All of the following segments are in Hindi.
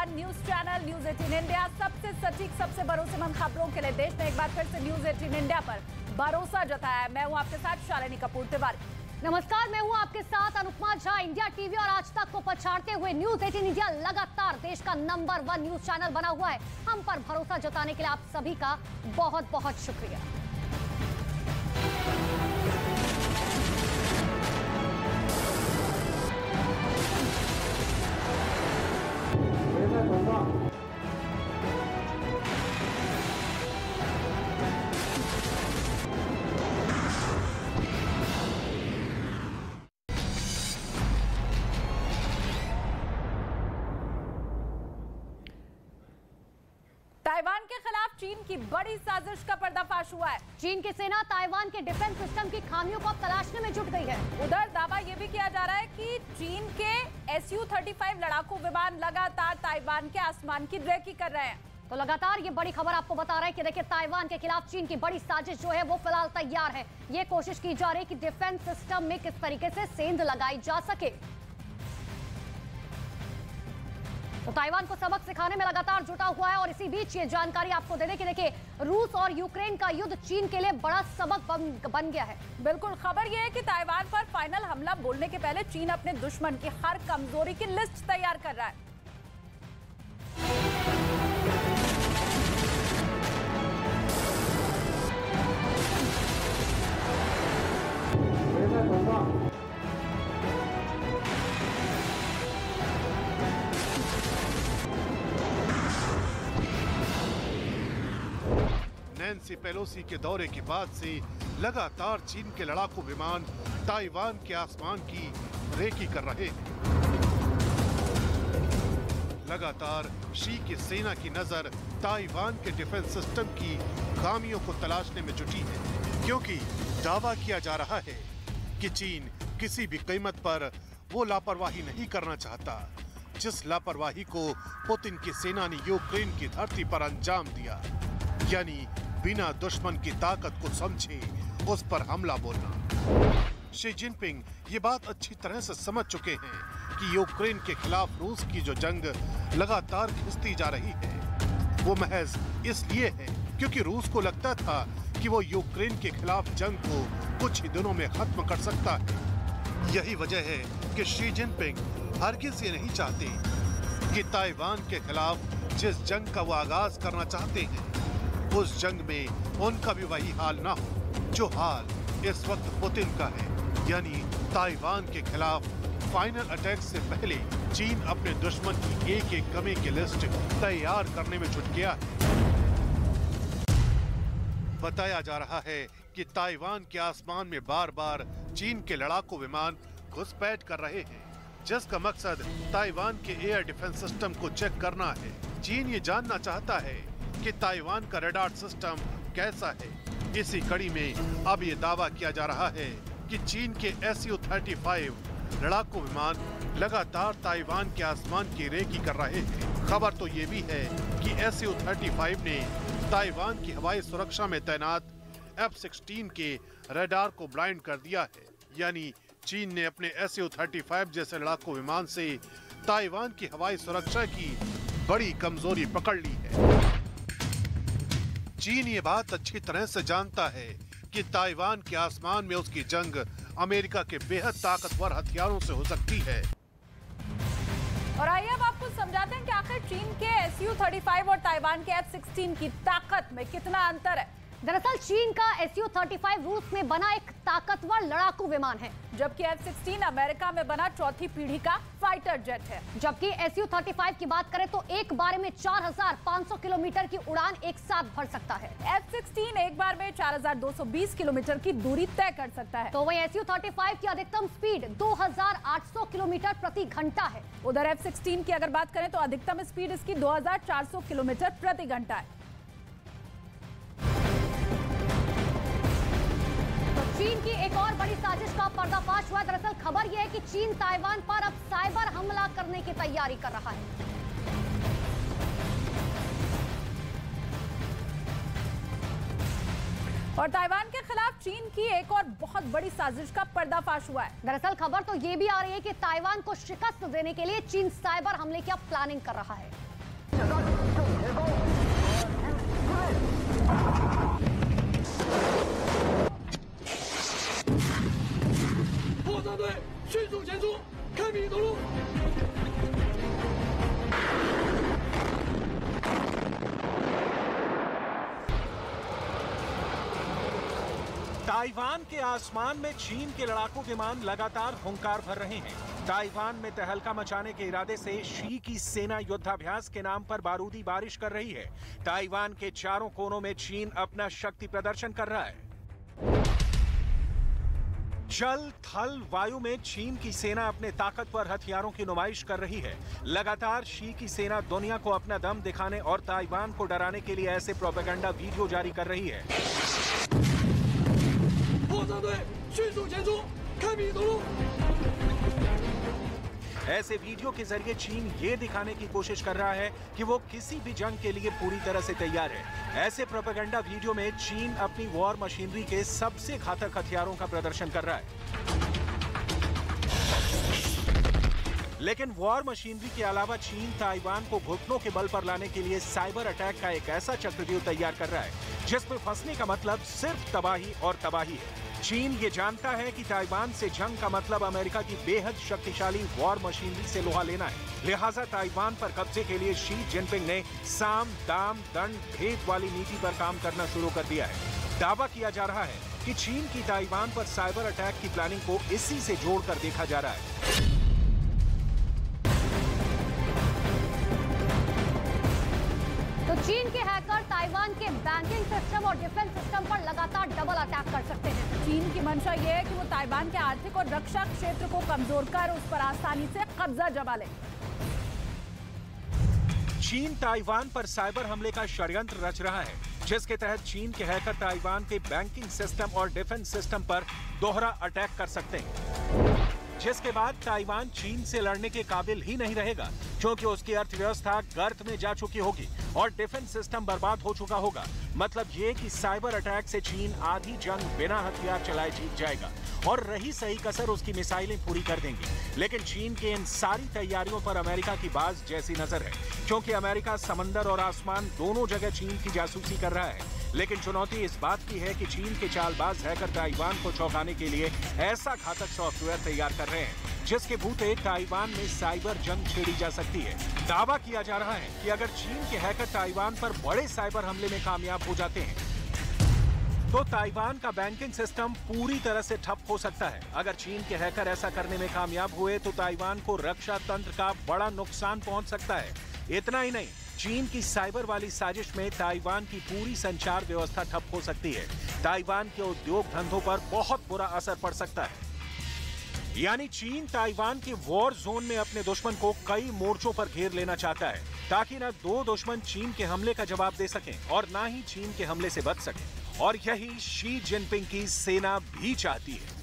One news channel news 18 India सबसे सटीक सबसे भरोसेमंद खबरों के लिए देश ने एक बार फिर से न्यूज 18 इंडिया पर भरोसा जताया है। मैं हूं आपके साथ शालिनी कपूर तिवारी। नमस्कार, मैं हूं आपके साथ अनुपमा झा। इंडिया टीवी और आज तक को पछाड़ते हुए न्यूज 18 इंडिया लगातार देश का नंबर 1 न्यूज चैनल बना हुआ है। हम पर भरोसा जताने के लिए आप सभी का बहुत बहुत शुक्रिया। ताइवान के खिलाफ चीन की बड़ी साजिश का पर्दाफाश हुआ है। चीन की सेना ताइवान के डिफेंस सिस्टम की खामियों को तलाशने में जुट गई है। उधर दावा यह भी किया जा रहा है कि चीन के Su-35 लड़ाकू विमान लगातार ताइवान के आसमान की रेकी कर रहे हैं। तो लगातार ये बड़ी खबर आपको बता रहा है कि देखिए ताइवान के खिलाफ चीन की बड़ी साजिश जो है वो फिलहाल तैयार है। ये कोशिश की जा रही है कि डिफेंस सिस्टम में किस तरीके से सेंध लगाई जा सके। तो ताइवान को सबक सिखाने में लगातार जुटा हुआ है और इसी बीच ये जानकारी आपको दे दें कि देखिए रूस और यूक्रेन का युद्ध चीन के लिए बड़ा सबक बन गया है। बिल्कुल, खबर यह है कि ताइवान पर फाइनल हमला बोलने के पहले चीन अपने दुश्मन की हर कमजोरी की लिस्ट तैयार कर रहा है। नैन्सी पेलोसी के दौरे के बाद से लगातार चीन के लड़ाकू विमान ताइवान के आसमान की रेकी कर रहे हैं। लगातार शी की सेना की नजर ताइवान के डिफेंस सिस्टम की खामियों को तलाशने में जुटी है, क्योंकि दावा किया जा रहा है कि चीन किसी भी कीमत पर वो लापरवाही नहीं करना चाहता जिस लापरवाही को पुतिन की सेना ने यूक्रेन की धरती पर अंजाम दिया, यानी बिना दुश्मन की ताकत को समझे उस पर हमला बोलना। शी जिनपिंग ये बात अच्छी तरह से समझ चुके हैं कि यूक्रेन के खिलाफ रूस की जो जंग लगातार खिंचती जा रही है वो महज इसलिए है क्योंकि रूस को लगता था कि वो यूक्रेन के खिलाफ जंग को कुछ ही दिनों में खत्म कर सकता है। यही वजह है कि शी जिनपिंग हरगिज ये नहीं चाहते कि ताइवान के खिलाफ जिस जंग का वो आगाज करना चाहते हैं उस जंग में उनका भी वही हाल ना हो जो हाल इस वक्त पुतिन का है, यानी ताइवान के खिलाफ फाइनल अटैक से पहले चीन अपने दुश्मन की एक एक कमी की लिस्ट तैयार करने में जुट गया है। बताया जा रहा है कि ताइवान के आसमान में बार बार चीन के लड़ाकू विमान घुसपैठ कर रहे हैं, जिसका मकसद ताइवान के एयर डिफेंस सिस्टम को चेक करना है। चीन ये जानना चाहता है कि ताइवान का रडार सिस्टम कैसा है। इसी कड़ी में अब ये दावा किया जा रहा है कि चीन के Su-35 लड़ाकू विमान लगातार ताइवान के आसमान की रेकी कर रहे हैं। खबर तो ये भी है कि Su-35 ने ताइवान की हवाई सुरक्षा में तैनात F-16 के रडार को ब्लाइंड कर दिया है, यानी चीन ने अपने Su-35 जैसे लड़ाकू विमान से ताइवान की हवाई सुरक्षा की बड़ी कमजोरी पकड़ ली है। चीन ये बात अच्छी तरह से जानता है कि ताइवान के आसमान में उसकी जंग अमेरिका के बेहद ताकतवर हथियारों से हो सकती है। और आइए अब आपको समझाते हैं कि आखिर चीन के Su-35 और ताइवान के F-16 की ताकत में कितना अंतर है। दरअसल चीन का Su-35 रूस में बना एक ताकतवर लड़ाकू विमान है, जबकि F-16 अमेरिका में बना चौथी पीढ़ी का फाइटर जेट है। जबकि Su-35 की बात करें तो एक बार में 4500 किलोमीटर की उड़ान एक साथ भर सकता है। F-16 एक बार में 4220 किलोमीटर की दूरी तय कर सकता है। तो वही Su-35 की अधिकतम स्पीड 2800 किलोमीटर प्रति घंटा है। उधर F-16 की अगर बात करें तो अधिकतम स्पीड इसकी 2400 किलोमीटर प्रति घंटा है। चीन की एक और बड़ी साजिश का पर्दाफाश हुआ। दरअसल खबर यह है कि चीन ताइवान पर अब साइबर हमला करने की तैयारी कर रहा है। और ताइवान के खिलाफ चीन की एक और बहुत बड़ी साजिश का पर्दाफाश हुआ है। दरअसल खबर तो ये भी आ रही है कि ताइवान को शिकस्त देने के लिए चीन साइबर हमले की अब प्लानिंग कर रहा है। ताइवान के आसमान में चीन के लड़ाकू विमान लगातार हुंकार भर रहे हैं। ताइवान में तहलका मचाने के इरादे से शी की सेना युद्धाभ्यास के नाम पर बारूदी बारिश कर रही है। ताइवान के चारों कोनों में चीन अपना शक्ति प्रदर्शन कर रहा है। जल, थल, वायु में चीन की सेना अपने ताकतवर हथियारों की नुमाइश कर रही है। लगातार शी की सेना दुनिया को अपना दम दिखाने और ताइवान को डराने के लिए ऐसे प्रोपेगेंडा वीडियो जारी कर रही है। ऐसे वीडियो के जरिए चीन ये दिखाने की कोशिश कर रहा है कि वो किसी भी जंग के लिए पूरी तरह से तैयार है। ऐसे प्रोपेगेंडा वीडियो में चीन अपनी वॉर मशीनरी के सबसे घातक हथियारों का प्रदर्शन कर रहा है। लेकिन वॉर मशीनरी के अलावा चीन ताइवान को घुटनों के बल पर लाने के लिए साइबर अटैक का एक ऐसा चक्रव्यूह तैयार कर रहा है जिसमें फंसने का मतलब सिर्फ तबाही और तबाही है। चीन ये जानता है कि ताइवान से जंग का मतलब अमेरिका की बेहद शक्तिशाली वॉर मशीनरी से लोहा लेना है। लिहाजा ताइवान पर कब्जे के लिए शी जिनपिंग ने साम, दाम, दंड, भेद वाली नीति पर काम करना शुरू कर दिया है। दावा किया जा रहा है कि चीन की ताइवान पर साइबर अटैक की प्लानिंग को इसी से जोड़कर देखा जा रहा है। तो चीन के हैकर ताइवान के बैंकिंग सिस्टम और डिफेंस सिस्टम पर लगातार डबल अटैक कर सकते हैं। चीन की मंशा यह है कि वो ताइवान के आर्थिक और रक्षा क्षेत्र को कमजोर कर उस पर आसानी से कब्जा जमा ले। चीन ताइवान पर साइबर हमले का षड्यंत्र रच रहा है, जिसके तहत चीन के हैकर ताइवान के बैंकिंग सिस्टम और डिफेंस सिस्टम पर दोहरा अटैक कर सकते हैं, जिसके बाद ताइवान चीन से लड़ने के काबिल ही नहीं रहेगा, क्योंकि उसकी अर्थव्यवस्था गर्त में जा चुकी होगी और डिफेंस सिस्टम बर्बाद हो चुका होगा। मतलब ये कि साइबर अटैक से चीन आधी जंग बिना हथियार चलाए जीत जाएगा और रही सही कसर उसकी मिसाइलें पूरी कर देंगी। लेकिन चीन के इन सारी तैयारियों पर अमेरिका की बाज जैसी नजर है, क्योंकि अमेरिका समंदर और आसमान दोनों जगह चीन की जासूसी कर रहा है। लेकिन चुनौती इस बात की है कि चीन के चालबाज हैकर ताइवान को चौंकाने के लिए ऐसा घातक सॉफ्टवेयर तैयार कर रहे हैं जिसके भूते ताइवान में साइबर जंग छेड़ी जा सकती है। दावा किया जा रहा है कि अगर चीन के हैकर ताइवान पर बड़े साइबर हमले में कामयाब हो जाते हैं तो ताइवान का बैंकिंग सिस्टम पूरी तरह से ठप हो सकता है। अगर चीन के हैकर ऐसा करने में कामयाब हुए तो ताइवान को रक्षा तंत्र का बड़ा नुकसान पहुंच सकता है। इतना ही नहीं, चीन की साइबर वाली साजिश में ताइवान की पूरी संचार व्यवस्था ठप हो सकती है। ताइवान के उद्योग धंधों पर बहुत बुरा असर पड़ सकता है। यानी चीन ताइवान के वॉर जोन में अपने दुश्मन को कई मोर्चों पर घेर लेना चाहता है, ताकि न दो दुश्मन चीन के हमले का जवाब दे सकें और न ही चीन के हमले से बच सकें। और यही शी जिनपिंग की सेना भी चाहती है।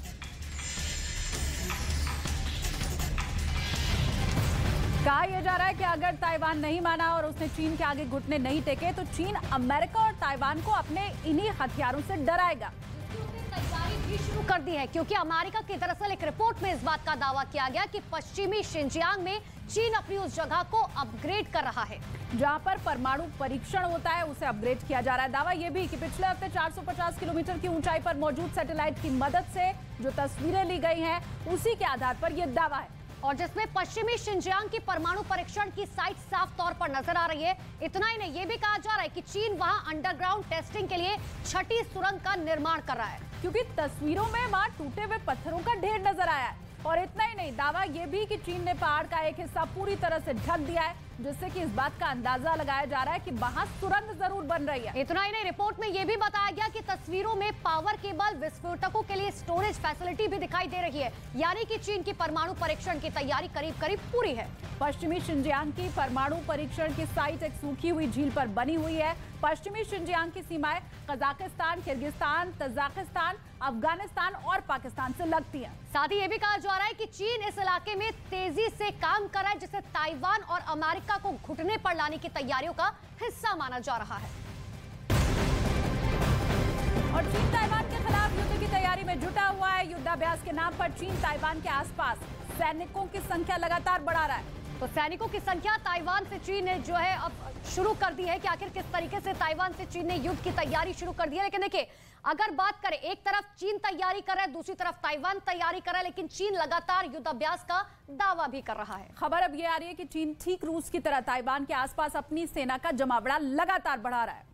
कहा यह जा रहा है कि अगर ताइवान नहीं माना और उसने चीन के आगे घुटने नहीं टेके तो चीन अमेरिका और ताइवान को अपने इन्हीं हथियारों से डराएगा। तैयारी भी शुरू कर दी है, क्योंकि अमेरिका की दरअसल एक रिपोर्ट में इस बात का दावा किया गया कि पश्चिमी शिनजियांग में चीन अपनी उस जगह को अपग्रेड कर रहा है जहां पर परमाणु परीक्षण होता है, उसे अपग्रेड किया जा रहा है। दावा यह भी कि पिछले हफ्ते 450 किलोमीटर की ऊंचाई पर मौजूद सैटेलाइट की मदद से जो तस्वीरें ली गई हैं, उसी के आधार पर यह दावा है, और जिसमें पश्चिमी शिनजियांग की परमाणु परीक्षण की साइट साफ तौर पर नजर आ रही है। इतना ही नहीं, ये भी कहा जा रहा है कि चीन वहां अंडरग्राउंड टेस्टिंग के लिए छठी सुरंग का निर्माण कर रहा है, क्योंकि तस्वीरों में वहां टूटे हुए पत्थरों का ढेर नजर आया है। और इतना ही नहीं, दावा यह भी कि चीन ने पहाड़ का एक हिस्सा पूरी तरह से ढक दिया है, जिससे कि इस बात का अंदाजा लगाया जा रहा है कि वहां सुरंग जरूर बन रही है। इतना ही नहीं, रिपोर्ट में यह भी बताया गया कि तस्वीरों में पावर केबल, विस्फोटकों के लिए स्टोरेज फैसिलिटी भी दिखाई दे रही है, यानी कि चीन की परमाणु परीक्षण की तैयारी करीब करीब पूरी है। पश्चिमी शिनजियांग की परमाणु परीक्षण की साइट एक सूखी हुई झील पर बनी हुई है। पश्चिमी शिनजियांग की सीमाएं कजाकिस्तान, किर्गिस्तान, तजाकिस्तान, अफगानिस्तान और पाकिस्तान से लगती हैं। साथ ही ये भी कहा जा रहा है कि चीन इस इलाके में तेजी से काम कर रहा है, जिसे ताइवान और अमेरिका को घुटने पर लाने की तैयारियों का हिस्सा माना जा रहा है। और चीन ताइवान के खिलाफ युद्ध की तैयारी में जुटा हुआ है। युद्धाभ्यास के नाम पर चीन ताइवान के आसपास सैनिकों की संख्या लगातार बढ़ा रहा है। तो सैनिकों की संख्या ताइवान से चीन ने जो है अब शुरू कर दी है कि आखिर किस तरीके से ताइवान से चीन ने युद्ध की तैयारी शुरू कर दी है। लेकिन देखिए, अगर बात करें, एक तरफ चीन तैयारी कर रहा है, दूसरी तरफ ताइवान तैयारी कर रहा है, लेकिन चीन लगातार युद्ध अभ्यास का दावा भी कर रहा है। खबर अब ये आ रही है कि चीन ठीक रूस की तरह ताइवान के आसपास अपनी सेना का जमावड़ा लगातार बढ़ा रहा है।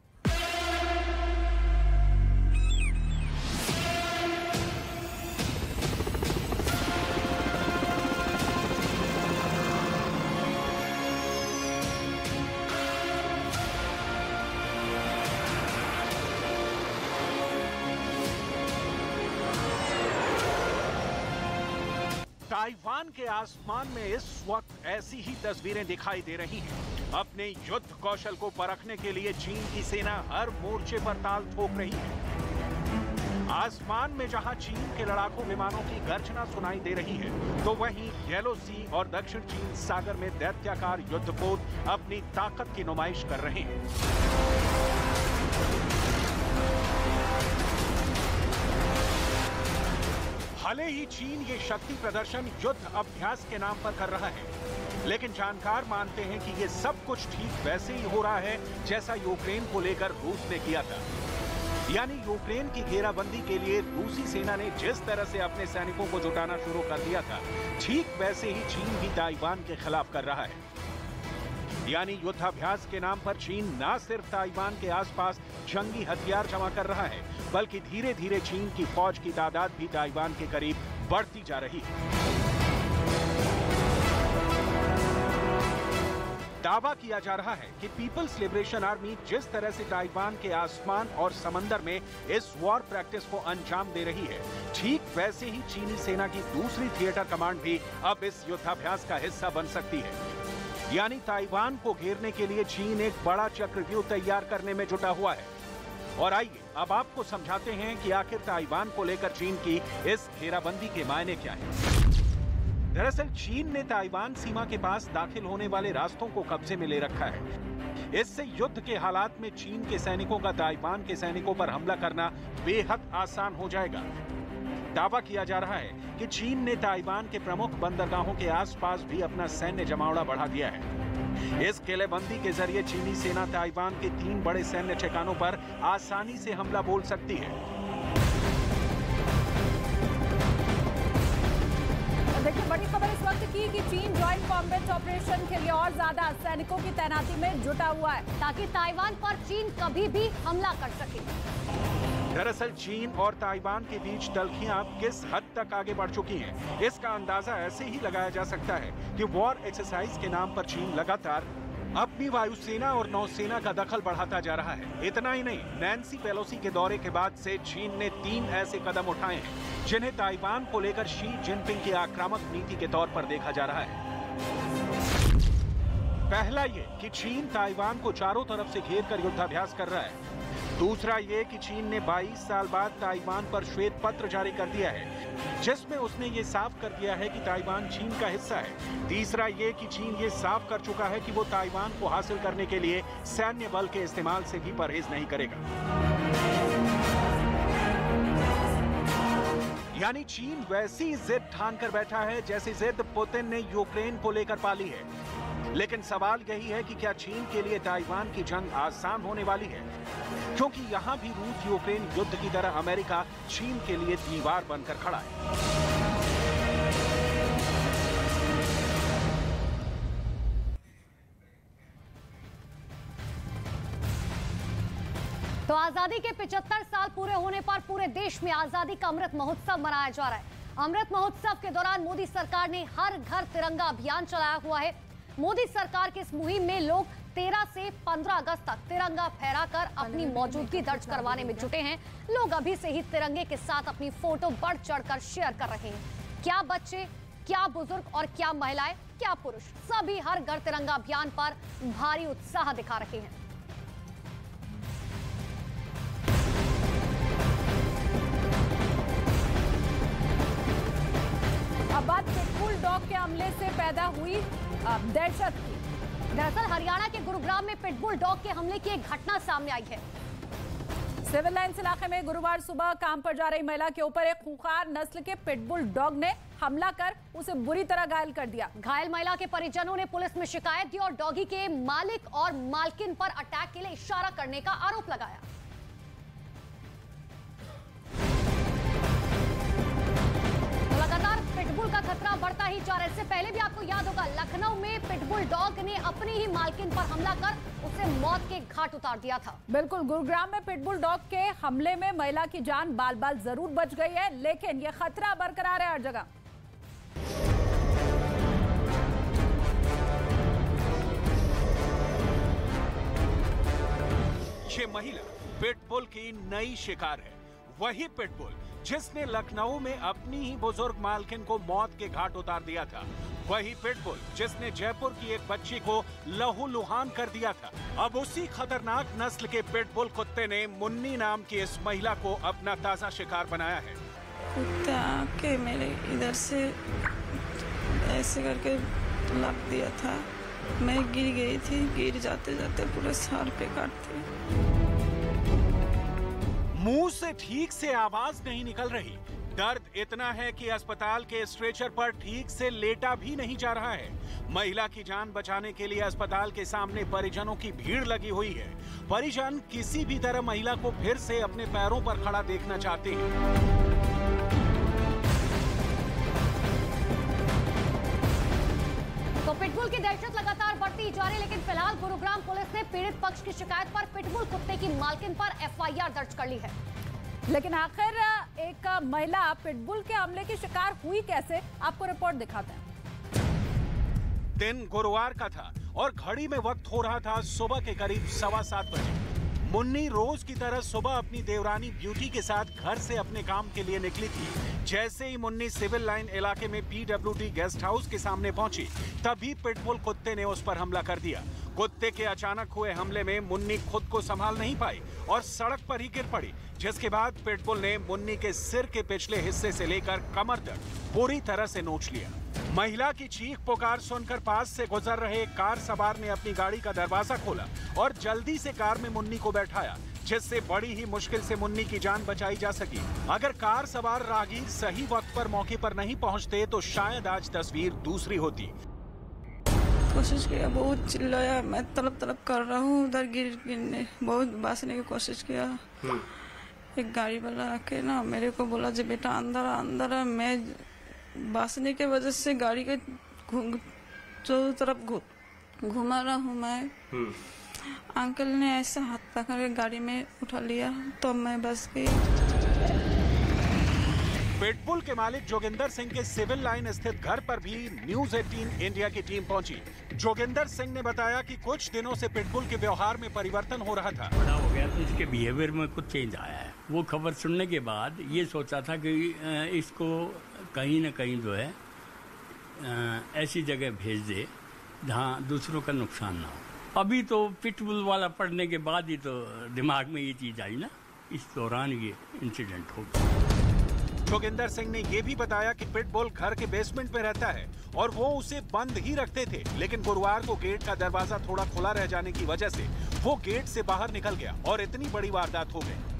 ताइवान के आसमान में इस वक्त ऐसी ही तस्वीरें दिखाई दे रही हैं। अपने युद्ध कौशल को परखने के लिए चीन की सेना हर मोर्चे पर ताल ठोक रही है। आसमान में जहां चीन के लड़ाकू विमानों की गर्जना सुनाई दे रही है, तो वहीं येलो सी और दक्षिण चीन सागर में दैत्याकार युद्धपोत अपनी ताकत की नुमाइश कर रहे हैं। भले ही चीन ये शक्ति प्रदर्शन युद्ध अभ्यास के नाम पर कर रहा है, लेकिन जानकार मानते हैं कि ये सब कुछ ठीक वैसे ही हो रहा है जैसा यूक्रेन को लेकर रूस ने किया था। यानी यूक्रेन की घेराबंदी के लिए रूसी सेना ने जिस तरह से अपने सैनिकों को जुटाना शुरू कर दिया था, ठीक वैसे ही चीन भी ताइवान के खिलाफ कर रहा है। यानी युद्धाभ्यास के नाम पर चीन न सिर्फ ताइवान के आसपास जंगी हथियार जमा कर रहा है, बल्कि धीरे धीरे चीन की फौज की तादाद भी ताइवान के करीब बढ़ती जा रही है। दावा किया जा रहा है कि पीपल्स लिबरेशन आर्मी जिस तरह से ताइवान के आसमान और समंदर में इस वॉर प्रैक्टिस को अंजाम दे रही है, ठीक वैसे ही चीनी सेना की दूसरी थिएटर कमांड भी अब इस युद्धाभ्यास का हिस्सा बन सकती है। यानी ताइवान को घेरने के लिए चीन एक बड़ा चक्रव्यूह तैयार करने में जुटा हुआ है। और आइए अब आपको समझाते हैं कि आखिर ताइवान को लेकर चीन की इस घेराबंदी के मायने क्या हैं। दरअसल चीन ने ताइवान सीमा के पास दाखिल होने वाले रास्तों को कब्जे में ले रखा है। इससे युद्ध के हालात में चीन के सैनिकों का ताइवान के सैनिकों पर हमला करना बेहद आसान हो जाएगा। दावा किया जा रहा है कि चीन ने ताइवान के प्रमुख बंदरगाहों के आसपास भी अपना सैन्य जमावड़ा बढ़ा दिया है। इस किलेबंदी के जरिए चीनी सेना ताइवान के 3 बड़े सैन्य ठिकानों पर आसानी से हमला बोल सकती है। देखिए, बड़ी खबर इस वक्त की कि चीन जॉइंट कॉम्बैट ऑपरेशन के लिए और ज्यादा सैनिकों की तैनाती में जुटा हुआ है, ताकि ताइवान पर चीन कभी भी हमला कर सके। दरअसल चीन और ताइवान के बीच तल्खियां किस हद तक आगे बढ़ चुकी हैं, इसका अंदाजा ऐसे ही लगाया जा सकता है कि वॉर एक्सरसाइज के नाम पर चीन लगातार अपनी वायुसेना और नौसेना का दखल बढ़ाता जा रहा है। इतना ही नहीं, नैन्सी पेलोसी के दौरे के बाद से चीन ने 3 ऐसे कदम उठाए हैं जिन्हें ताइवान को लेकर शी जिनपिंग की आक्रामक नीति के तौर पर देखा जा रहा है। पहला ये कि चीन ताइवान को चारों तरफ से घेर कर युद्धाभ्यास कर रहा है। दूसरा ये कि चीन ने 22 साल बाद ताइवान पर श्वेत पत्र जारी कर दिया है, जिसमें उसने ये साफ कर दिया है कि ताइवान चीन का हिस्सा है। तीसरा ये कि चीन ये साफ कर चुका है कि वो ताइवान को हासिल करने के लिए सैन्य बल के इस्तेमाल से भी परहेज नहीं करेगा। यानी चीन वैसी जिद ठान कर बैठा है जैसी जिद पुतिन ने यूक्रेन को लेकर पाली है। लेकिन सवाल यही है कि क्या चीन के लिए ताइवान की जंग आसान होने वाली है, क्योंकि यहां भी रूस यूक्रेन युद्ध की तरह अमेरिका चीन के लिए दीवार बनकर खड़ा है। तो आजादी के 75 साल पूरे होने पर पूरे देश में आजादी का अमृत महोत्सव मनाया जा रहा है। अमृत महोत्सव के दौरान मोदी सरकार ने हर घर तिरंगा अभियान चलाया हुआ है। मोदी सरकार की इस मुहिम में लोग 13 से 15 अगस्त तक तिरंगा फहराकर अपनी मौजूदगी दर्ज करवाने में जुटे हैं। लोग अभी से ही तिरंगे के साथ अपनी फोटो बढ़ चढ़कर शेयर कर रहे हैं। क्या बच्चे, क्या बुजुर्ग और क्या महिलाएं, क्या पुरुष, सभी हर घर तिरंगा अभियान पर भारी उत्साह दिखा रहे हैं। अब बात पिटबुल डॉग के हमले से पैदा हुई दहशत की। दरअसल हरियाणा के गुरुग्राम में पिटबुल डॉग के हमले की एक घटना सामने आई है। सिविल लाइन्स इलाके में गुरुवार सुबह काम पर जा रही महिला के ऊपर एक खूंखार नस्ल के पिटबुल डॉग ने हमला कर उसे बुरी तरह घायल कर दिया। घायल महिला के परिजनों ने पुलिस में शिकायत दी और डॉगी के मालिक और मालकिन पर अटैक के लिए इशारा करने का आरोप लगाया। लगातार पिटबुल का खतरा बढ़ता ही जा रहा है। इससे पहले भी आपको याद होगा, लखनऊ में पिटबुल डॉग ने अपनी ही मालकिन पर हमला कर उसे मौत के घाट उतार दिया था। बिल्कुल, गुरुग्राम में पिटबुल डॉग के हमले में महिला की जान बाल बाल जरूर बच गई है, लेकिन यह खतरा बरकरार है हर जगह। ये महिला पिटबुल की नई शिकार है। वही पिटबुल जिसने लखनऊ में अपनी ही बुजुर्ग मालकिन को मौत के घाट उतार दिया था। वही पिटबुल जिसने जयपुर की एक बच्ची को लहूलुहान कर दिया था। अब उसी खतरनाक नस्ल के पिटबुल कुत्ते ने मुन्नी नाम की इस महिला को अपना ताजा शिकार बनाया है। कुत्ता आके मेरे इधर से ऐसे करके लग दिया था। मैं गिर गई थी। गिर जाते जाते पूरे सर पे काटती। मुंह से ठीक से आवाज नहीं निकल रही। दर्द इतना है कि अस्पताल के स्ट्रेचर पर ठीक से लेटा भी नहीं जा रहा है। महिला की जान बचाने के लिए अस्पताल के सामने परिजनों की भीड़ लगी हुई है। परिजन किसी भी तरह महिला को फिर से अपने पैरों पर खड़ा देखना चाहते हैं। तो पिटबुल की दहशत लगातार बढ़ती जा रही है, लेकिन फिलहाल गुरुग्राम पुलिस ने पीड़ित पक्ष की शिकायत पर पिटबुल कुत्ते की मालकिन पर एफआईआर दर्ज कर ली है। लेकिन आखिर एक महिला पिटबुल के हमले की शिकार हुई कैसे, आपको रिपोर्ट दिखाते हैं। दिन गुरुवार का था और घड़ी में वक्त हो रहा था सुबह के करीब 7:15 बजे। मुन्नी रोज की तरह सुबह अपनी देवरानी ब्यूटी के साथ घर से अपने काम के लिए निकली थी। जैसे ही मुन्नी सिविल लाइन इलाके में पीडब्ल्यूडी गेस्ट हाउस के सामने पहुंची, तभी पिटबुल कुत्ते ने उस पर हमला कर दिया। कुत्ते के अचानक हुए हमले में मुन्नी खुद को संभाल नहीं पाई और सड़क पर ही गिर पड़ी, जिसके बाद पिटबुल ने मुन्नी के सिर के पिछले हिस्से से लेकर कमर तक पूरी तरह से नोच लिया। महिला की चीख पुकार सुनकर पास से गुजर रहे कार सवार ने अपनी गाड़ी का दरवाजा खोला और जल्दी से कार में मुन्नी को बैठाया, जिससे बड़ी ही मुश्किल से मुन्नी की जान बचाई जा सकी। अगर कार सवार राहगीर सही वक्त पर मौके पर नहीं पहुंचते तो शायद आज तस्वीर दूसरी होती। कोशिश किया, बहुत चिल्लाया, मैं तड़प कर रहा हूँ, उधर गिरने बहुत बचने की कोशिश किया। एक गाड़ी वाला आके ना मेरे को बोला जी बेटा अंदर आ। मैं बचने के वजह से गाड़ी के चारों तरफ घुमा रहा हूँ मैं। अंकल ने ऐसा हाथ पकड़ गाड़ी में उठा लिया तो मैं बच गई। पिटबुल के मालिक जोगिंदर सिंह के सिविल लाइन स्थित घर पर भी न्यूज 18 इंडिया की टीम पहुंची। जोगिंदर सिंह ने बताया कि कुछ दिनों से पिटबुल के व्यवहार में परिवर्तन हो रहा था। बड़ा हो गया तो इसके बिहेवियर में कुछ चेंज आया है। वो खबर सुनने के बाद ये सोचा था कि इसको कहीं न कहीं जो है ऐसी जगह भेज दे जहाँ दूसरों का नुकसान ना हो। अभी तो पिटबुल वाला पढ़ने के बाद ही तो दिमाग में ये चीज आई ना, इस दौरान ये इंसिडेंट हो गया। जोगिंदर सिंह ने यह भी बताया कि पिटबुल घर के बेसमेंट में रहता है और वो उसे बंद ही रखते थे, लेकिन गुरुवार को गेट का दरवाजा थोड़ा खुला रह जाने की वजह से वो गेट से बाहर निकल गया और इतनी बड़ी वारदात हो गई।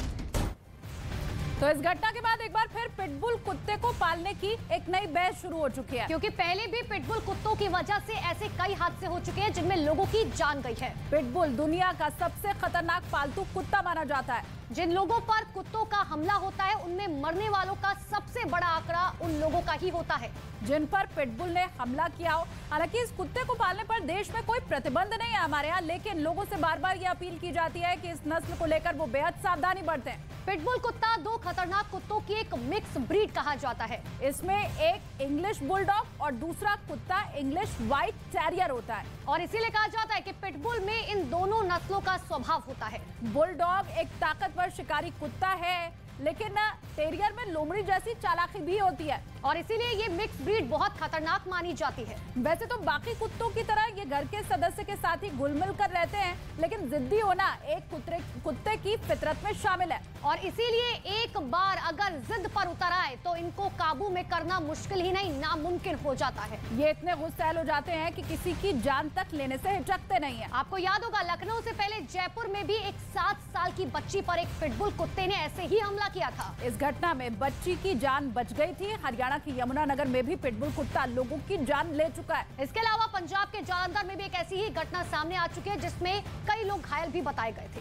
तो इस घटना के बाद एक बार फिर पिटबुल कुत्ते को पालने की एक नई बहस शुरू हो चुकी है, क्योंकि पहले भी पिटबुल कुत्तों की वजह से ऐसे कई हादसे हो चुके हैं जिनमें लोगों की जान गई है। पिटबुल दुनिया का सबसे खतरनाक पालतू कुत्ता माना जाता है। जिन लोगों पर कुत्तों का हमला होता है उनमें मरने वालों का सबसे बड़ा आंकड़ा उन लोगों का ही होता है जिन पर पिटबुल ने हमला किया हो। हालांकि इस कुत्ते को पालने पर देश में कोई प्रतिबंध नहीं है हमारे यहाँ, लेकिन लोगों से बार बार ये अपील की जाती है कि इस नस्ल को लेकर वो बेहद सावधानी बरतें। पिटबुल कुत्ता दो खतरनाक कुत्तों की एक मिक्स ब्रीड कहा जाता है। इसमें एक इंग्लिश बुलडॉग और दूसरा कुत्ता इंग्लिश व्हाइट टेरियर होता है और इसीलिए कहा जाता है कि पिटबुल में इन दोनों नस्लों का स्वभाव होता है। बुलडॉग एक ताकतवर शिकारी कुत्ता है, लेकिन टेरियर में लोमड़ी जैसी चालाकी भी होती है और इसीलिए ये मिक्स ब्रीड बहुत खतरनाक मानी जाती है। वैसे तो बाकी कुत्तों की तरह ये घर के सदस्य के साथ ही घुल मिल कर रहते हैं, लेकिन जिद्दी होना एक कुत्ते की फितरत में शामिल है और इसीलिए एक बार अगर जिद पर उतर आए तो इनको काबू में करना मुश्किल ही नहीं नामुमकिन हो जाता है। ये इतने गुस्सैल हो जाते हैं कि किसी की जान तक लेने से हिचकते नहीं है। आपको याद होगा लखनऊ से पहले जयपुर में भी एक 7 साल की बच्ची पर एक पिटबुल कुत्ते ने ऐसे ही हमला किया था। इस घटना में बच्ची की जान बच गई थी। हरियाणा की यमुनानगर में भी पिटबुल कुत्ता लोगों की जान ले चुका है। इसके अलावा पंजाब के जालंधर में भी एक ऐसी ही घटना सामने आ चुकी है जिसमें कई लोग घायल भी बताए गए थे।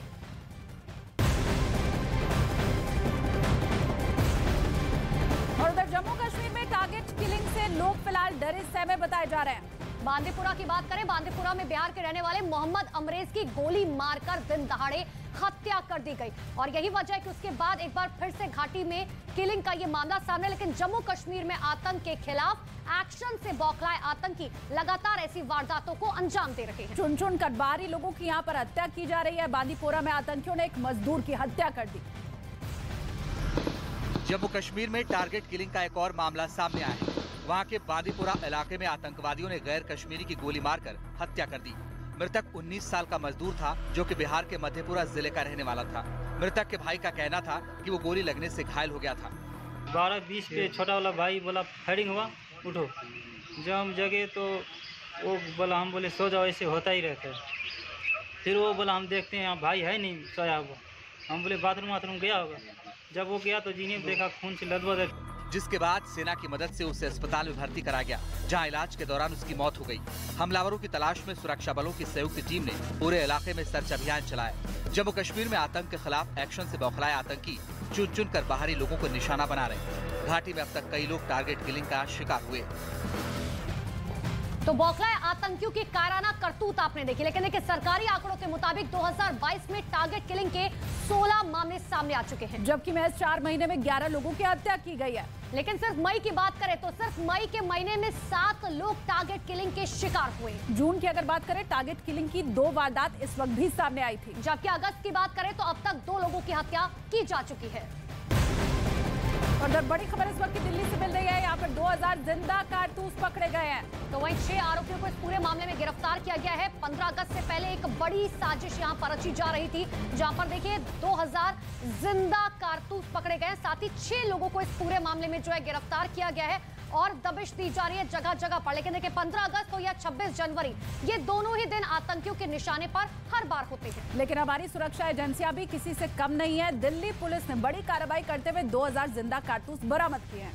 और उधर जम्मू कश्मीर में टारगेट किलिंग से लोग फिलहाल डरे सहमे बताए जा रहे हैं। बांदीपुरा की बात करें, बांदीपुरा में बिहार के रहने वाले मोहम्मद अमरेज की गोली मारकर दिन दहाड़े हत्या कर दी गई और यही वजह है कि उसके बाद एक बार फिर से घाटी में किलिंग का ये मामला सामने। लेकिन जम्मू कश्मीर में आतंक के खिलाफ एक्शन से बौखलाए आतंकी लगातार ऐसी वारदातों को अंजाम दे रहे हैं। चुन चुन कर बाहरी लोगों की यहाँ पर हत्या की जा रही है। बांदीपुरा में आतंकियों ने एक मजदूर की हत्या कर दी। जम्मू कश्मीर में टारगेट किलिंग का एक और मामला सामने आया है। वहां के बांदीपुरा इलाके में आतंकवादियों ने गैर कश्मीरी की गोली मारकर हत्या कर दी। मृतक 19 साल का मजदूर था जो कि बिहार के मधेपुरा जिले का रहने वाला था। मृतक के भाई का कहना था कि वो गोली लगने से घायल हो गया था। 12-20 पे छोटा वाला भाई बोला फायरिंग हुआ, उठो। जब हम जगे तो वो बोला, हम बोले सो जाओ, ऐसे होता ही रहता है। फिर वो बोला हम देखते हैं यहाँ भाई है नहीं सोया हुआ। हम बोले बाथरूम गया होगा। जब वो गया तो जीने में देखा खून से लदबद। जिसके बाद सेना की मदद से उसे अस्पताल में भर्ती कराया गया, जहां इलाज के दौरान उसकी मौत हो गई। हमलावरों की तलाश में सुरक्षा बलों की संयुक्त टीम ने पूरे इलाके में सर्च अभियान चलाया। जम्मू कश्मीर में आतंक के खिलाफ एक्शन से बौखलाए आतंकी चुन चुन कर बाहरी लोगों को निशाना बना रहे। घाटी में अब तक कई लोग टारगेट किलिंग का शिकार हुए। तो बौखलाए आतंकियों की कायराना करतूत आपने देखी, लेकिन देखिए सरकारी आंकड़ों के मुताबिक 2022 में टारगेट किलिंग के 16 मामले सामने आ चुके हैं, जबकि महज 4 महीने में 11 लोगों की हत्या की गई है। लेकिन सिर्फ मई की बात करें तो सिर्फ मई के महीने में 7 लोग टारगेट किलिंग के शिकार हुए। जून की अगर बात करें, टारगेट किलिंग की 2 वारदात इस वक्त भी सामने आई थी। जबकि अगस्त की बात करें तो अब तक 2 लोगों की हत्या की जा चुकी है। और बड़ी खबर इस वक्त की दिल्ली से मिल रही है। यहाँ पर 2000 जिंदा कारतूस पकड़े गए हैं। तो वहीं 6 आरोपियों को इस पूरे मामले में गिरफ्तार किया गया है। 15 अगस्त से पहले एक बड़ी साजिश यहाँ पर रची जा रही थी, जहाँ पर देखिए 2000 जिंदा कारतूस पकड़े गए। साथ ही 6 लोगों को इस पूरे मामले में जो है गिरफ्तार किया गया है और दबिश दी जा रही है जगह जगह पर। लेकिन देखिए 15 अगस्त हो या 26 जनवरी, ये दोनों ही दिन आतंकियों के निशाने पर हर बार होते हैं। लेकिन हमारी सुरक्षा एजेंसियां भी किसी से कम नहीं है। दिल्ली पुलिस ने बड़ी कार्रवाई करते हुए 2000 जिंदा कारतूस बरामद किए हैं।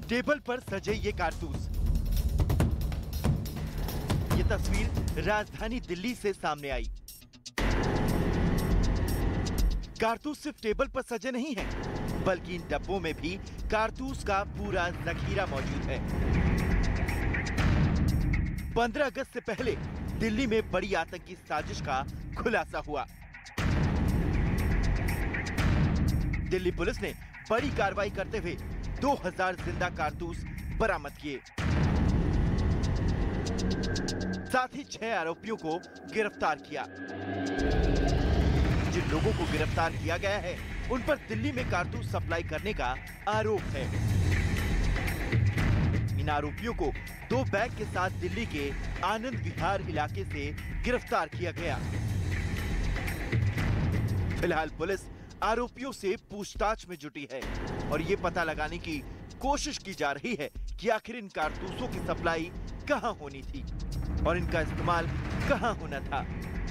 टेबल पर सजे ये कारतूस, ये तस्वीर राजधानी दिल्ली से सामने आई। कारतूस सिर्फ टेबल पर सजे नहीं हैं, बल्कि इन डब्बों में भी कारतूस का पूरा जखीरा मौजूद है। 15 अगस्त से पहले दिल्ली में बड़ी आतंकी साजिश का खुलासा हुआ। दिल्ली पुलिस ने बड़ी कार्रवाई करते हुए 2000 जिंदा कारतूस बरामद किए। साथ ही 6 आरोपियों को गिरफ्तार किया। जिन लोगों को गिरफ्तार किया गया है उन पर दिल्ली में कारतूस सप्लाई करने का आरोप है। इन आरोपियों को 2 बैग के साथ दिल्ली के आनंद विहार इलाके से गिरफ्तार किया गया। फिलहाल पुलिस आरोपियों से पूछताछ में जुटी है और ये पता लगाने की कोशिश की जा रही है कि आखिर इन कारतूसों की सप्लाई कहां होनी थी और इनका इस्तेमाल कहां होना था।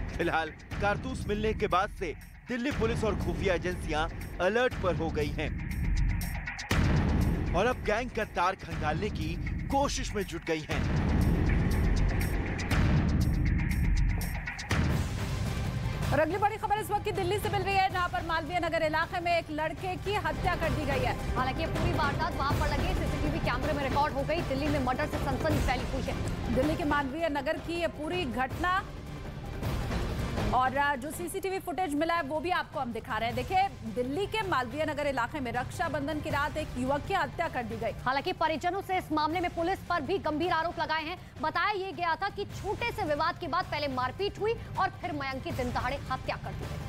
फिलहाल कारतूस मिलने के बाद से दिल्ली पुलिस और खुफिया एजेंसियां अलर्ट पर हो गई हैं और अब गैंग का तार खंगालने की कोशिश में जुट गई हैं। और अगली बड़ी खबर इस वक्त की दिल्ली से मिल रही है, जहां पर मालवीय नगर इलाके में एक लड़के की हत्या कर दी गई है। हालांकि पूरी वारदात वहां पर लगे सीसीटीवी कैमरे में रिकॉर्ड हो गई। दिल्ली में मर्डर से सनसनी फैली हुई है। दिल्ली के मालवीय नगर की ये पूरी घटना और जो सीसीटीवी फुटेज मिला है वो भी आपको हम दिखा रहे हैं। देखिए, दिल्ली के मालवीय नगर इलाके में रक्षाबंधन की रात एक युवक की हत्या कर दी गई। हालांकि परिजनों से इस मामले में पुलिस पर भी गंभीर आरोप लगाए हैं। बताया ये गया था कि छोटे से विवाद के बाद पहले मारपीट हुई और फिर मयंक की दिन दहाड़े हत्या कर दी गई।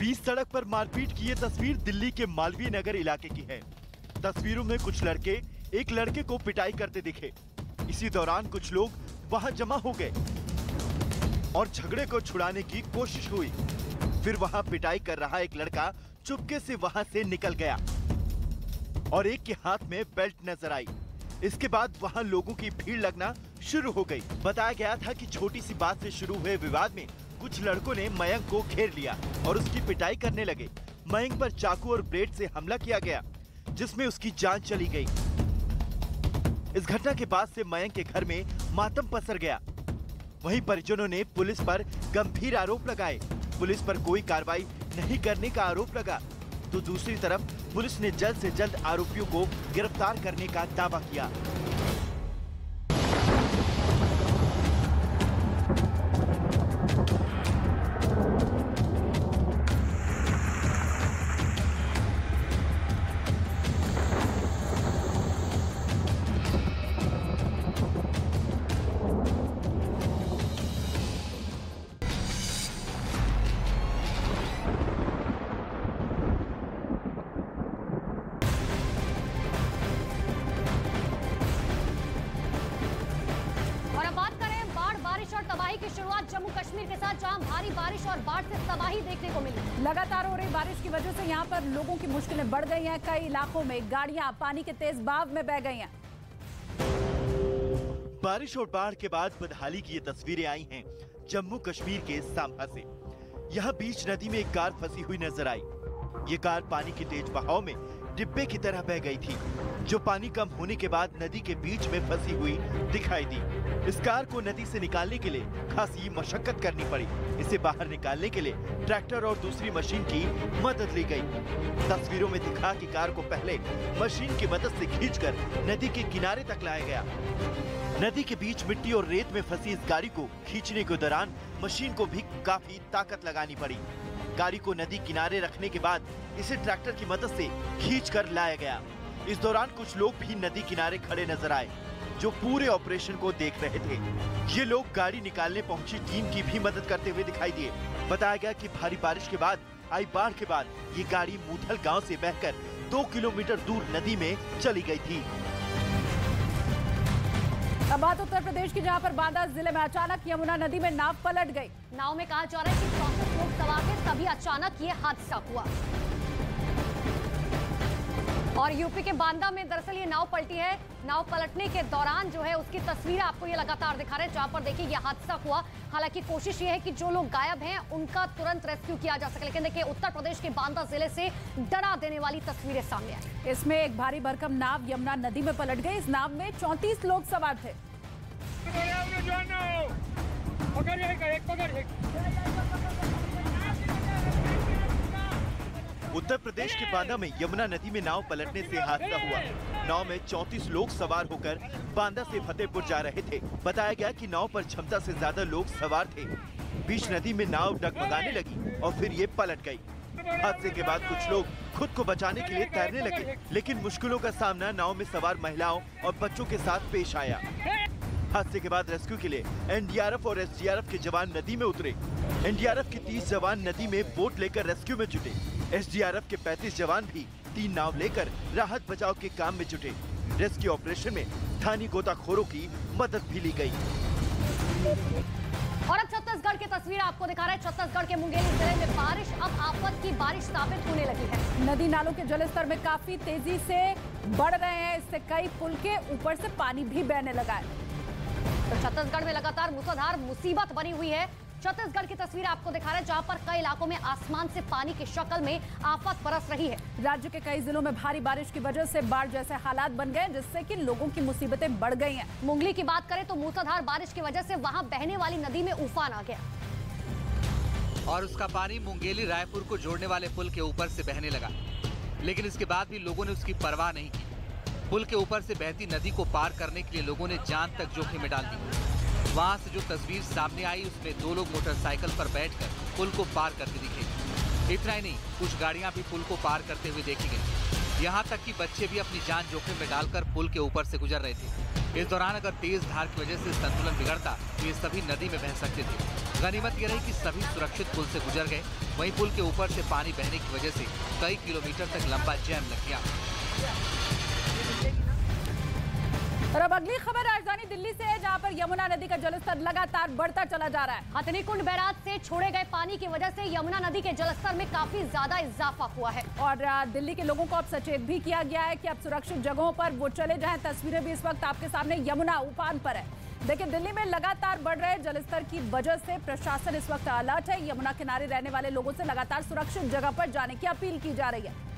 बीच सड़क पर मारपीट की ये तस्वीर दिल्ली के मालवीय नगर इलाके की है। तस्वीरों में कुछ लड़के एक लड़के को पिटाई करते दिखे। इसी दौरान कुछ लोग वहां जमा हो गए और झगड़े को छुड़ाने की कोशिश हुई। फिर वहां पिटाई कर रहा एक लड़का चुपके से वहां से निकल गया और एक के हाथ में बेल्ट नजर आई। इसके बाद वहां लोगों की भीड़ लगना शुरू हो गई। बताया गया था कि छोटी सी बात से शुरू हुए विवाद में कुछ लड़कों ने मयंक को घेर लिया और उसकी पिटाई करने लगे। मयंक पर चाकू और ब्लेड से हमला किया गया, जिसमें उसकी जान चली गई। इस घटना के बाद से मयंक के घर में मातम पसर गया। वहीं परिजनों ने पुलिस पर गंभीर आरोप लगाए। पुलिस पर कोई कार्रवाई नहीं करने का आरोप लगा, तो दूसरी तरफ पुलिस ने जल्द से जल्द आरोपियों को गिरफ्तार करने का दावा किया। जम्मू कश्मीर के साथ जहां भारी बारिश और बाढ़ से तबाही देखने को मिली। लगातार हो रही बारिश की वजह से यहां पर लोगों की मुश्किलें बढ़ गई हैं। कई इलाकों में गाड़ियां पानी के तेज बहाव में बह गई हैं। बारिश और बाढ़ के बाद बदहाली की ये तस्वीरें आई हैं जम्मू कश्मीर के सांभा से। यहाँ बीच नदी में एक कार फंसी हुई नजर आई। ये कार पानी के तेज बहाव में डिब्बे की तरह बह गई थी, जो पानी कम होने के बाद नदी के बीच में फंसी हुई दिखाई दी। इस कार को नदी से निकालने के लिए खासी मशक्कत करनी पड़ी। इसे बाहर निकालने के लिए ट्रैक्टर और दूसरी मशीन की मदद ली गई। तस्वीरों में दिखा कि कार को पहले मशीन की मदद से खींचकर नदी के किनारे तक लाया गया। नदी के बीच मिट्टी और रेत में फंसी इस गाड़ी को खींचने के दौरान मशीन को भी काफी ताकत लगानी पड़ी। गाड़ी को नदी किनारे रखने के बाद इसे ट्रैक्टर की मदद से खींचकर लाया गया। इस दौरान कुछ लोग भी नदी किनारे खड़े नजर आए, जो पूरे ऑपरेशन को देख रहे थे। ये लोग गाड़ी निकालने पहुंची टीम की भी मदद करते हुए दिखाई दिए। बताया गया कि भारी बारिश के बाद आई बाढ़ के बाद ये गाड़ी मूथल गांव से बहकर 2 किलोमीटर दूर नदी में चली गई थी। अब बात उत्तर प्रदेश की, जहां पर बांदा जिले में अचानक यमुना नदी में नाव पलट गई। नाव में कहा जा रहा है कि 34 लोग सवार थे, तभी अचानक ये हादसा हुआ। और यूपी के बांदा में दरअसल ये नाव पलटी है। नाव पलटने के दौरान जो है उसकी तस्वीर आपको ये लगातार दिखा रहे हैं, जहां पर देखिए ये हादसा हुआ। हालांकि कोशिश ये है कि जो लोग गायब हैं उनका तुरंत रेस्क्यू किया जा सके, लेकिन देखिए उत्तर प्रदेश के बांदा जिले से डरा देने वाली तस्वीरें सामने आई। इसमें एक भारी भरकम नाव यमुना नदी में पलट गई। इस नाव में 34 लोग सवार थे। उत्तर प्रदेश के बांदा में यमुना नदी में नाव पलटने से हादसा हुआ। नाव में 34 लोग सवार होकर बांदा से फतेहपुर जा रहे थे। बताया गया कि नाव पर क्षमता से ज्यादा लोग सवार थे। बीच नदी में नाव डगमगाने लगी और फिर ये पलट गई। हादसे के बाद कुछ लोग खुद को बचाने के लिए तैरने लगे, लेकिन मुश्किलों का सामना नाव में सवार महिलाओं और बच्चों के साथ पेश आया। हादसे के बाद रेस्क्यू के लिए एनडीआरएफ और एसडीआरएफ के जवान नदी में उतरे। एनडीआरएफ के 30 जवान नदी में बोट लेकर रेस्क्यू में जुटे। एसडीआरएफ के 35 जवान भी 3 नाव लेकर राहत बचाव के काम में जुटे। रेस्क्यू ऑपरेशन में स्थानीय गोताखोरों की मदद भी ली गई। और अब छत्तीसगढ़ की तस्वीर आपको दिखा रहे हैं। छत्तीसगढ़ के मुंगेली जिले में बारिश अब आफत की बारिश साबित होने लगी है। नदी नालों के जलस्तर में काफी तेजी से बढ़ रहे हैं। इससे कई पुल के ऊपर से पानी भी बहने लगा है। तो छत्तीसगढ़ में लगातार मूसलाधार मुसीबत बनी हुई है। छत्तीसगढ़ की तस्वीर आपको दिखा रहे हैं, जहां पर कई इलाकों में आसमान से पानी की शक्ल में आफत बरस रही है। राज्य के कई जिलों में भारी बारिश की वजह से बाढ़ जैसे हालात बन गए, जिससे कि लोगों की मुसीबतें बढ़ गई हैं। मुंगली की बात करें तो मूसलाधार बारिश की वजह से वहां बहने वाली नदी में उफान आ गया और उसका पानी मुंगेली रायपुर को जोड़ने वाले पुल के ऊपर से बहने लगा। लेकिन इसके बाद भी लोगों ने उसकी परवाह नहीं की। पुल के ऊपर से बहती नदी को पार करने के लिए लोगों ने जान तक जोखिम में डाल दी। वहां से जो तस्वीर सामने आई उसमें 2 लोग मोटरसाइकिल पर बैठकर पुल को पार करते दिखे। इतना ही नहीं, कुछ गाड़ियां भी पुल को पार करते हुए देखी गई। यहाँ तक कि बच्चे भी अपनी जान जोखिम में डालकर पुल के ऊपर से गुजर रहे थे। इस दौरान अगर तेज धार की वजह से संतुलन बिगड़ता तो ये सभी नदी में बह सकते थे। गनीमत ये रही कि सभी सुरक्षित पुल से गुजर गए। वहीं पुल के ऊपर से पानी बहने की वजह से कई किलोमीटर तक लंबा जैम लग गया। और अब अगली खबर राजधानी दिल्ली से है, जहां पर यमुना नदी का जलस्तर लगातार बढ़ता चला जा रहा है। हथनीकुंड बैराज से छोड़े गए पानी की वजह से यमुना नदी के जलस्तर में काफी ज्यादा इजाफा हुआ है और दिल्ली के लोगों को अब सचेत भी किया गया है कि अब सुरक्षित जगहों पर वो चले जाएं। तस्वीरें भी इस वक्त आपके सामने यमुना उफान पर है। देखिए, दिल्ली में लगातार बढ़ रहे जलस्तर की वजह से प्रशासन इस वक्त अलर्ट है। यमुना किनारे रहने वाले लोगों से लगातार सुरक्षित जगह पर जाने की अपील की जा रही है।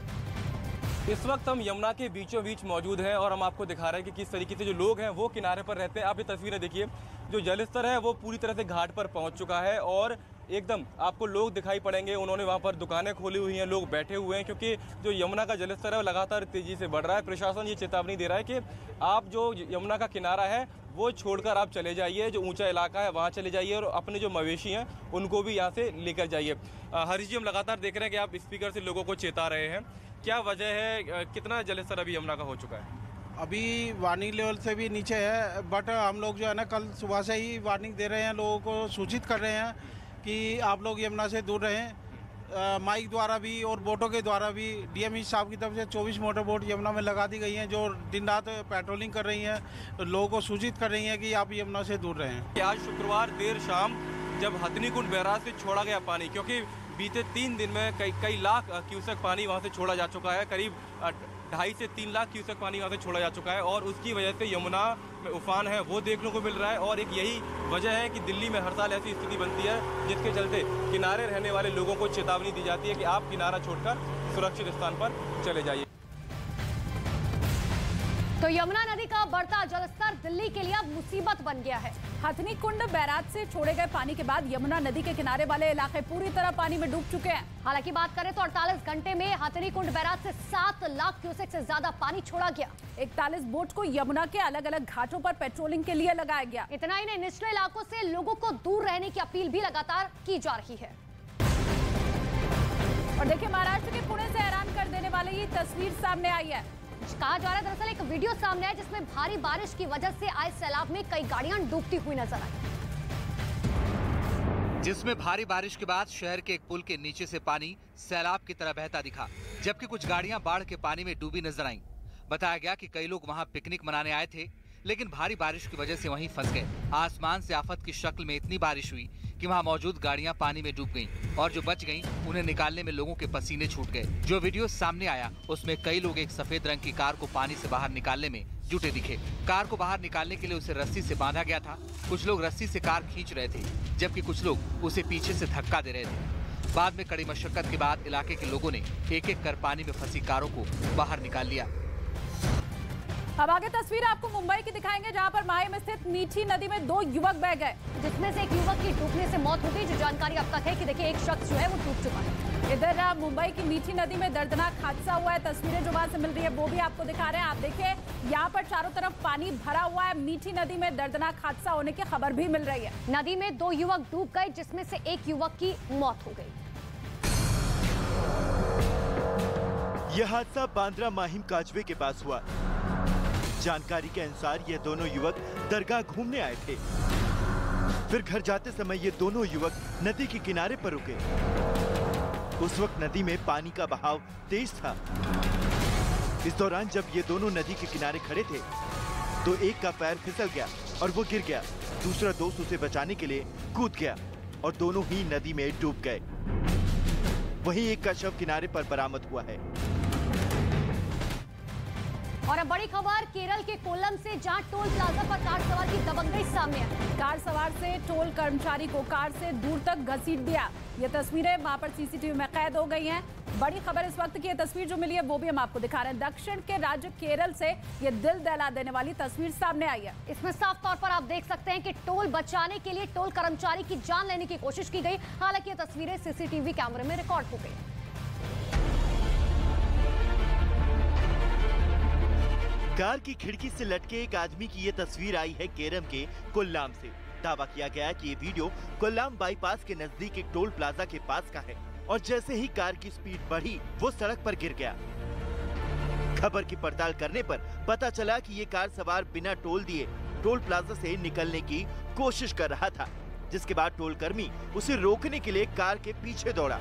इस वक्त हम यमुना के बीचों बीच मौजूद हैं और हम आपको दिखा रहे हैं कि किस तरीके से जो लोग हैं वो किनारे पर रहते हैं। आप ये तस्वीरें देखिए, जो जलस्तर है वो पूरी तरह से घाट पर पहुंच चुका है और एकदम आपको लोग दिखाई पड़ेंगे। उन्होंने वहां पर दुकानें खोली हुई हैं, लोग बैठे हुए हैं, क्योंकि जो यमुना का जलस्तर है वो लगातार तेजी से बढ़ रहा है। प्रशासन ये चेतावनी दे रहा है कि आप जो यमुना का किनारा है वो छोड़कर आप चले जाइए, जो ऊंचा इलाका है वहाँ चले जाइए और अपने जो मवेशी हैं उनको भी यहाँ से लेकर जाइए। हरीश जी, हम लगातार देख रहे हैं कि आप स्पीकर से लोगों को चेता रहे हैं, क्या वजह है, कितना जलस्तर अभी यमुना का हो चुका है? अभी वार्निंग लेवल से भी नीचे है, बट हम लोग जो है ना कल सुबह से ही वार्निंग दे रहे हैं, लोगों को सूचित कर रहे हैं कि आप लोग यमुना से दूर रहें। माइक द्वारा भी और बोटों के द्वारा भी डीएम साहब की तरफ से 24 मोटर बोट यमुना में लगा दी गई हैं, जो दिन रात पेट्रोलिंग कर रही हैं, लोगों को सूचित कर रही हैं कि आप यमुना से दूर रहें। आज शुक्रवार देर शाम जब हथनीकुंड बैराज से छोड़ा गया पानी, क्योंकि बीते 3 दिन में कई लाख क्यूसेक पानी वहाँ से छोड़ा जा चुका है, करीब 2.5 से 3 लाख क्यूसेक पानी वहाँ से छोड़ा जा चुका है और उसकी वजह से यमुना में उफान है वो देखने को मिल रहा है। और एक यही वजह है कि दिल्ली में हर साल ऐसी स्थिति बनती है जिसके चलते किनारे रहने वाले लोगों को चेतावनी दी जाती है कि आप किनारा छोड़कर सुरक्षित स्थान पर चले जाइए। तो यमुना नदी का बढ़ता जलस्तर दिल्ली के लिए अब मुसीबत बन गया है। हथनीकुंड बैराज से छोड़े गए पानी के बाद यमुना नदी के किनारे वाले इलाके पूरी तरह पानी में डूब चुके हैं। हालांकि बात करें तो 48 घंटे में हथनीकुंड बैराज से 7 लाख क्यूसेक से ज्यादा पानी छोड़ा गया। 41 बोट को यमुना के अलग अलग घाटों पर पेट्रोलिंग के लिए लगाया गया। इतना ही नहीं, निचले इलाकों से लोगों को दूर रहने की अपील भी लगातार की जा रही है। और देखिए, महाराष्ट्र के पुणे से हैरान कर देने वाली ये तस्वीर सामने आई है। कहा जा रहा है दरअसल एक वीडियो सामने है जिसमें भारी बारिश की वजह से आए सैलाब में कई गाड़ियां डूबती हुई नजर आई, जिसमें भारी बारिश के बाद शहर के एक पुल के नीचे से पानी सैलाब की तरह बहता दिखा, जबकि कुछ गाड़ियां बाढ़ के पानी में डूबी नजर आईं। बताया गया कि कई लोग वहां पिकनिक मनाने आए थे, लेकिन भारी बारिश की वजह से वहीं फंस गए। आसमान से आफत की शक्ल में इतनी बारिश हुई कि वहां मौजूद गाड़ियां पानी में डूब गईं और जो बच गईं उन्हें निकालने में लोगों के पसीने छूट गए। जो वीडियो सामने आया उसमें कई लोग एक सफेद रंग की कार को पानी से बाहर निकालने में जुटे दिखे। कार को बाहर निकालने के लिए उसे रस्सी से बांधा गया था। कुछ लोग रस्सी से कार खींच रहे थे, जबकि कुछ लोग उसे पीछे से धक्का दे रहे थे। बाद में कड़ी मशक्कत के बाद इलाके के लोगों ने एक एक कर पानी में फंसी कारों को बाहर निकाल लिया। अब आगे तस्वीर आपको मुंबई की दिखाएंगे, जहां पर माहे में स्थित मीठी नदी में 2 युवक बह गए, जिसमें से एक युवक की डूबने से मौत हो गई। जो जानकारी अब तक है कि देखिए एक शख्स जो है वो डूब चुका है। इधर मुंबई की मीठी नदी में दर्दनाक हादसा हुआ है। तस्वीरें जो वहां से मिल रही है वो भी आपको दिखा रहे हैं। आप देखिए, यहाँ पर चारों तरफ पानी भरा हुआ है। मीठी नदी में दर्दनाक हादसा होने की खबर भी मिल रही है। नदी में 2 युवक डूब गए, जिसमें से एक युवक की मौत हो गई। यह हादसा बांद्रा माहिम काजवे के पास हुआ। जानकारी के अनुसार ये दोनों युवक दरगाह घूमने आए थे। फिर घर जाते समय ये दोनों युवक नदी के किनारे पर रुके। उस वक्त नदी में पानी का बहाव तेज था। इस दौरान जब ये दोनों नदी के किनारे खड़े थे तो एक का पैर फिसल गया और वो गिर गया। दूसरा दोस्त उसे बचाने के लिए कूद गया और दोनों ही नदी में डूब गए। वहीं एक का शव किनारे पर बरामद हुआ है। और अब बड़ी खबर केरल के कोल्लम से, जहां टोल प्लाजा पर कार सवार की दबंगई सामने आई। कार सवार से टोल कर्मचारी को कार से दूर तक घसीट दिया। ये तस्वीरें वहां पर सीसीटीवी में कैद हो गई हैं। बड़ी खबर इस वक्त की, ये तस्वीर जो मिली है वो भी हम आपको दिखा रहे हैं। दक्षिण के राज्य केरल से ये दिल दहला देने वाली तस्वीर सामने आई है। इसमें साफ तौर पर आप देख सकते हैं कि टोल बचाने के लिए टोल कर्मचारी की जान लेने की कोशिश की गई। हालांकि ये तस्वीरें सीसीटीवी कैमरे में रिकॉर्ड हो गई। कार की खिड़की से लटके एक आदमी की ये तस्वीर आई है केरल के कोल्लाम से। दावा किया गया कि ये वीडियो कोल्लाम बाईपास के नजदीक एक टोल प्लाजा के पास का है और जैसे ही कार की स्पीड बढ़ी वो सड़क पर गिर गया। खबर की पड़ताल करने पर पता चला कि ये कार सवार बिना टोल दिए टोल प्लाजा से निकलने की कोशिश कर रहा था, जिसके बाद टोल कर्मी उसे रोकने के लिए कार के पीछे दौड़ा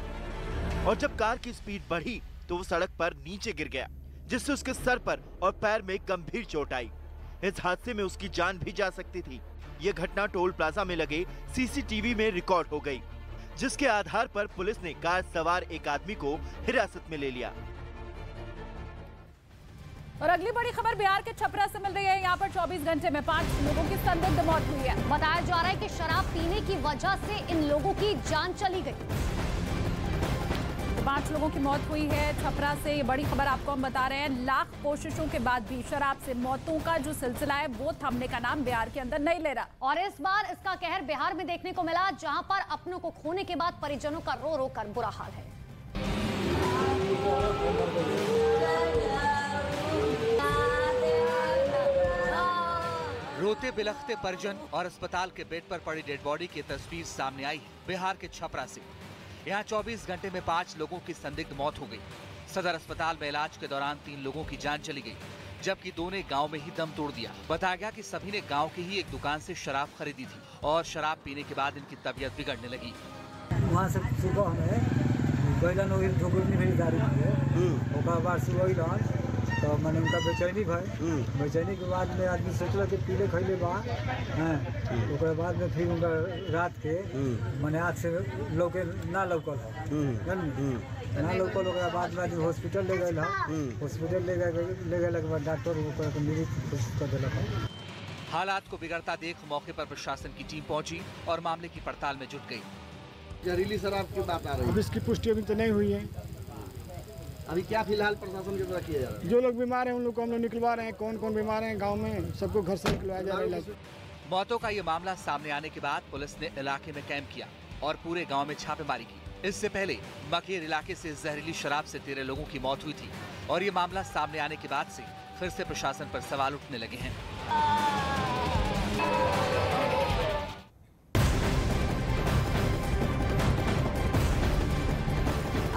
और जब कार की स्पीड बढ़ी तो वो सड़क पर नीचे गिर गया, जिससे उसके सर पर और पैर में गंभीर चोट आई। इस हादसे में उसकी जान भी जा सकती थी। ये घटना टोल प्लाजा में लगे सीसीटीवी में रिकॉर्ड हो गई, जिसके आधार पर पुलिस ने कार सवार एक आदमी को हिरासत में ले लिया। और अगली बड़ी खबर बिहार के छपरा से मिल रही है। यहाँ पर 24 घंटे में 5 लोगों की संदिग्ध मौत हुई है। बताया जा रहा है कि शराब पीने की वजह से इन लोगों की जान चली गई। 5 लोगों की मौत हुई है छपरा से। ये बड़ी खबर आपको हम बता रहे हैं। लाख कोशिशों के बाद भी शराब से मौतों का जो सिलसिला है वो थमने का नाम बिहार के अंदर नहीं ले रहा। और इस बार इसका कहर बिहार में देखने को मिला, जहां पर अपनों को खोने के बाद परिजनों का रो रो कर बुरा हाल है। रोते बिलखते परिजन और अस्पताल के बेड पर पड़ी डेड बॉडी की तस्वीर सामने आई है बिहार के छपरा से। यहाँ 24 घंटे में 5 लोगों की संदिग्ध मौत हो गई। सदर अस्पताल में इलाज के दौरान 3 लोगों की जान चली गई, जबकि 2 ने गांव में ही दम तोड़ दिया। बताया गया कि सभी ने गांव की ही एक दुकान से शराब खरीदी थी और शराब पीने के बाद इनकी तबीयत बिगड़ने लगी। वहाँ से सुबह में सुबह तो मैंने उनका बेचैनी भाई बेचैनी के बाद में आदमी सोचल कि पीले खैले बा हैं, बाद में फिर उनका रात के मैंने आज से लौके ना लौकल है ना लौकल। बाद में आदमी हॉस्पिटल ले गए, हॉस्पिटल ले गए के बाद डॉक्टर मृत कर दिलक। हालात को बिगड़ता देख मौके पर प्रशासन की टीम पहुंची और मामले की पड़ताल में जुट गई। जहरीली शराब की बात आ रही है, अब इसकी पुष्टि अभी तो नहीं हुई है। अभी क्या फिलहाल प्रशासन के द्वारा किया जा रहा है? जो लोग बीमार हैं उन लोग को हम लोग निकलवा रहे हैं। कौन कौन बीमार हैं गांव में सबको घर से निकलवाया जा रहा है। मौतों का ये मामला सामने आने के बाद पुलिस ने इलाके में कैंप किया और पूरे गांव में छापेमारी की। इससे पहले मकेर इलाके से जहरीली शराब से 13 लोगों की मौत हुई थी और ये मामला सामने आने के बाद से फिर से प्रशासन पर सवाल उठने लगे हैं।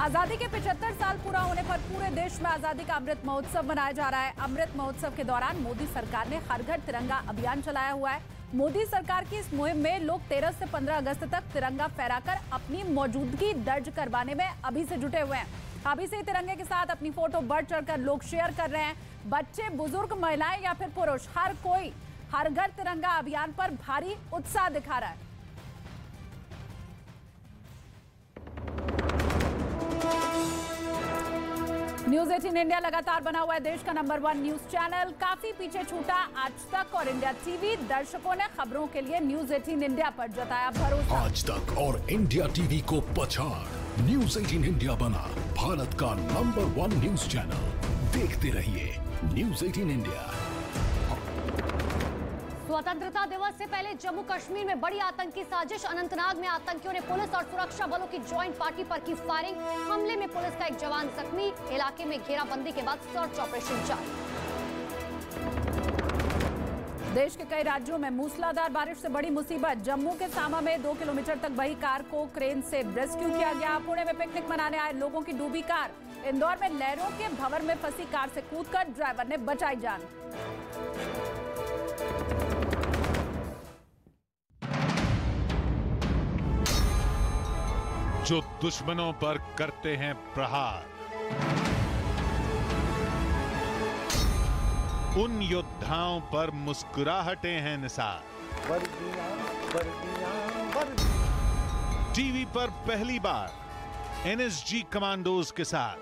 आजादी के 75 साल पूरा होने पर पूरे देश में आजादी का अमृत महोत्सव मनाया जा रहा है। अमृत महोत्सव के दौरान मोदी सरकार ने हर घर तिरंगा अभियान चलाया हुआ है। मोदी सरकार की इस मुहिम में लोग 13 से 15 अगस्त तक तिरंगा फहराकर अपनी मौजूदगी दर्ज करवाने में अभी से जुटे हुए हैं। अभी से तिरंगे के साथ अपनी फोटो बढ़ चढ़कर लोग शेयर कर रहे हैं। बच्चे, बुजुर्ग, महिलाएं या फिर पुरुष, हर कोई हर घर तिरंगा अभियान पर भारी उत्साह दिखा रहा है। न्यूज 18 इंडिया लगातार बना हुआ है देश का नंबर 1 न्यूज चैनल। काफी पीछे छूटा आज तक और इंडिया टीवी। दर्शकों ने खबरों के लिए न्यूज 18 इंडिया पर जताया भरोसा। आज तक और इंडिया टीवी को पछाड़ न्यूज 18 इंडिया बना भारत का नंबर 1 न्यूज चैनल। देखते रहिए न्यूज 18 इंडिया। स्वतंत्रता दिवस से पहले जम्मू कश्मीर में बड़ी आतंकी साजिश। अनंतनाग में आतंकियों ने पुलिस और सुरक्षा बलों की ज्वाइंट पार्टी पर की फायरिंग। हमले में पुलिस का एक जवान जख्मी। इलाके में घेराबंदी के बाद सर्च ऑपरेशन जारी। देश के कई राज्यों में मूसलाधार बारिश से बड़ी मुसीबत। जम्मू के सामा में 2 किलोमीटर तक बही कार को क्रेन से रेस्क्यू किया गया। पुणे में पिकनिक मनाने आए लोगों की डूबी कार। इंदौर में लहरों के भंवर में फंसी कार से कूदकर ड्राइवर ने बचाई जान। जो दुश्मनों पर करते हैं प्रहार, उन योद्धाओं पर मुस्कुराहटें हैं निसार। टीवी पर पहली बार एनएसजी कमांडोज के साथ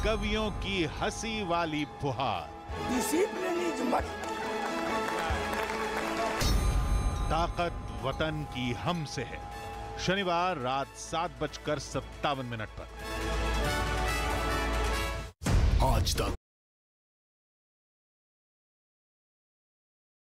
कवियों की हंसी वाली फुहार। ताकत वतन की हमसे है। शनिवार रात 7:57 पर। आज तक